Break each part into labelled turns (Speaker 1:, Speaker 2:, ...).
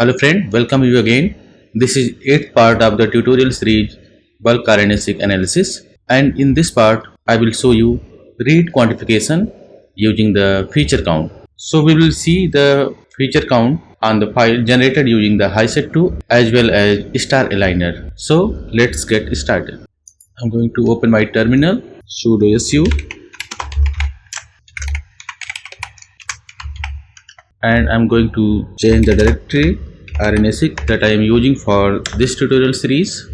Speaker 1: Hello friend, welcome you again. This is 8th part of the tutorial series bulk RNA-seq analysis, and in this part I will show you read quantification using the feature count. So we will see the feature count on the file generated using the HiSet2 as well as star aligner. So let's get started. I'm going to open my terminal, sudo su, and I'm going to change the directory RNA-seq that I am using for this tutorial series.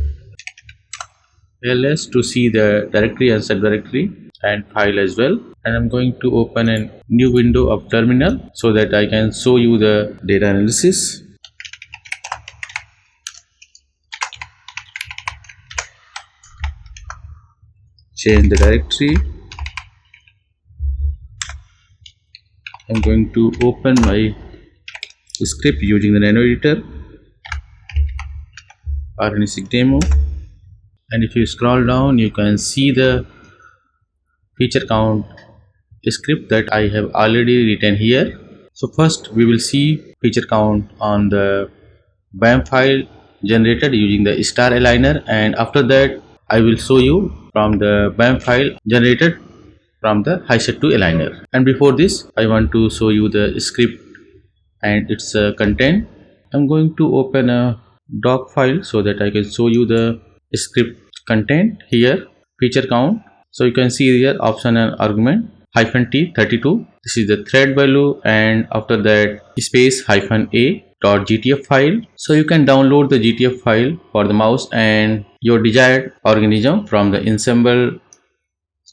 Speaker 1: ls to see the directory and subdirectory and file as well, and I'm going to open a new window of terminal so that I can show you the data analysis. Change the directory. I'm going to open my script using the nano editor, RNA-seq demo, and if you scroll down you can see the feature count script that I have already written here. So first we will see feature count on the BAM file generated using the star aligner, and after that I will show you from the BAM file generated from the HiSet2 aligner. And before this I want to show you the script and its content. I'm going to open a doc file so that I can show you the script content here. Feature count, so you can see here option and argument -t32. This is the thread value, and after that space -a dot gtf file. So you can download the gtf file for the mouse and your desired organism from the Ensemble.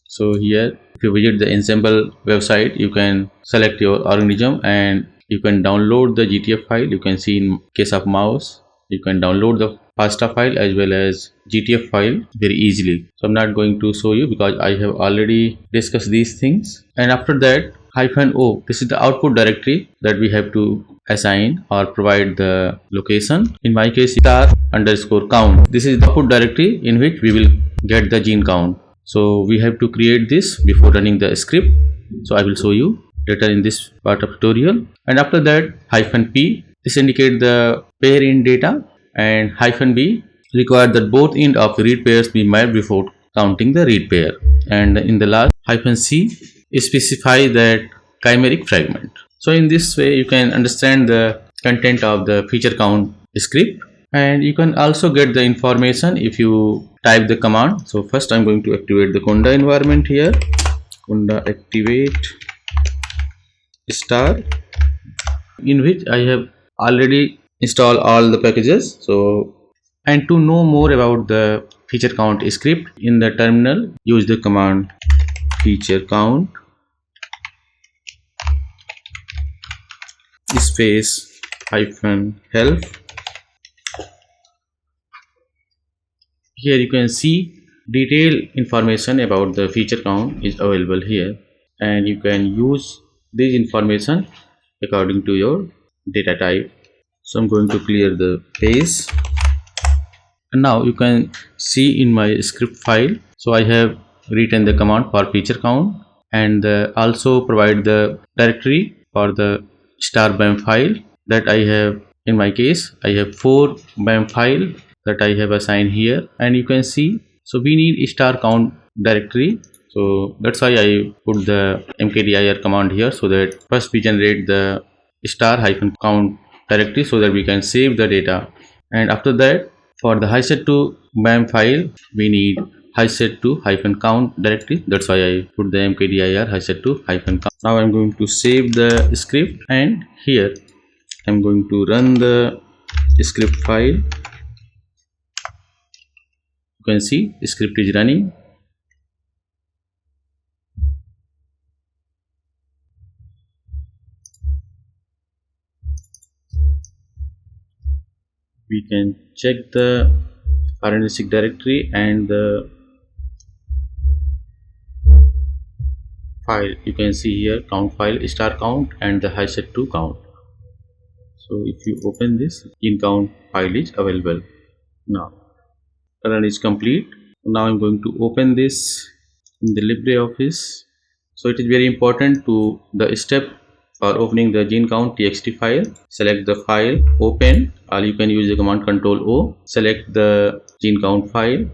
Speaker 1: So here if you visit the Ensemble website you can select your organism and you can download the GTF file. You can see in case of mouse you can download the FASTA file as well as GTF file very easily. So I'm not going to show you because I have already discussed these things. And after that -o, this is the output directory that we have to assign or provide the location. In my case star_count. This is the output directory in which we will get the gene count. So we have to create this before running the script. So I will show you later in this part of tutorial. And after that -p, this indicate the pair in data, and -b require that both end of read pairs be mapped before counting the read pair, and in the last -c specify that chimeric fragment. So in this way you can understand the content of the feature count script, and you can also get the information if you type the command. So first I'm going to activate the Conda environment here. Conda activate star, in which I have already installed all the packages. So, and to know more about the feature count script, in the terminal use the command feature count space -help. Here you can see detailed information about the feature count is available here, and you can use this information according to your data type. So I'm going to clear the page, and now you can see in my script file. So I have written the command for feature count, and also provide the directory for the star BAM file that I have. In my case I have 4 BAM file that I have assigned here, and you can see, so we need star count directory. So that's why I put the mkdir command here, so that first we generate the star-count directory so that we can save the data, and after that for the HiSet2 BAM file we need HiSet2-count directory. That's why I put the mkdir HiSet2-count. Now I'm going to save the script, and here I'm going to run the script file. You can see the script is running. We can check the RNA-seq directory and the file. You can see here count file, star count, and the HiSet2 count. So if you open this, in count file is available. Now run is complete. Now I'm going to open this in the LibreOffice. So it is very important to the step For opening the gene count txt file, select the file, open, or you can use the command Control O. Select the gene count file,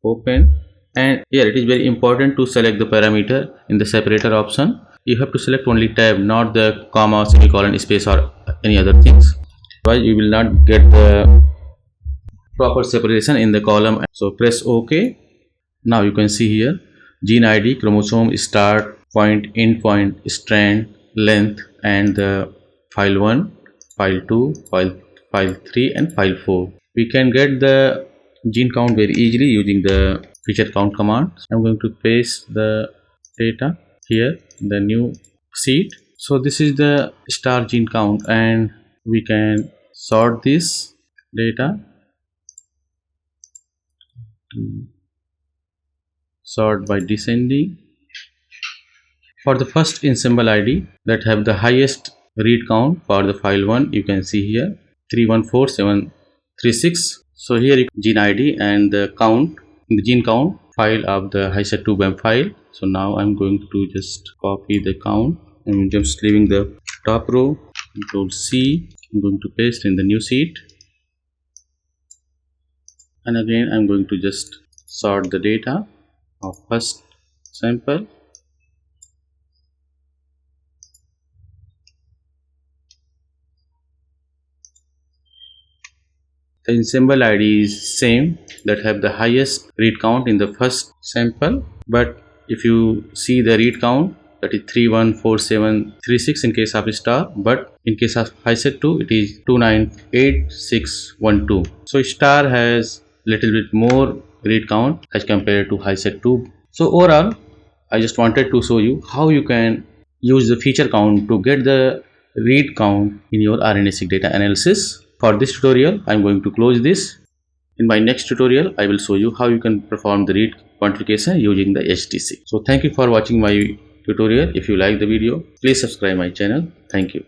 Speaker 1: open, and here it is very important to select the parameter in the separator option. You have to select only tab, not the comma, semicolon, space, or any other things. Otherwise, you will not get the proper separation in the column. So press OK. Now you can see here gene ID, chromosome, start point, end point, strand, length, and the file 1, file 2, file 3, and file 4. We can get the gene count very easily using the feature count command. I'm going to paste the data here in the new sheet. So this is the star gene count, and we can sort this data. Sort by descending. For the first ensemble ID that have the highest read count for the file 1, you can see here 314736. So here gene ID and the count, the gene count file of the HiSET2 BAM file. So now I'm going to just copy the count. I'm just leaving the top row, Control C. I'm going to paste in the new sheet, and again I'm going to just sort the data of first sample. The ensemble ID is same that have the highest read count in the first sample, but if you see the read count, that is 314736 in case of star, but in case of HiSET2 it is 298612. So star has little bit more read count as compared to HiSET2. So overall, I just wanted to show you how you can use the feature count to get the read count in your RNA-seq data analysis. For this tutorial, I am going to close this. In my next tutorial, I will show you how you can perform the read quantification using the HT-seq. So thank you for watching my tutorial. If you like the video, please subscribe my channel. Thank you.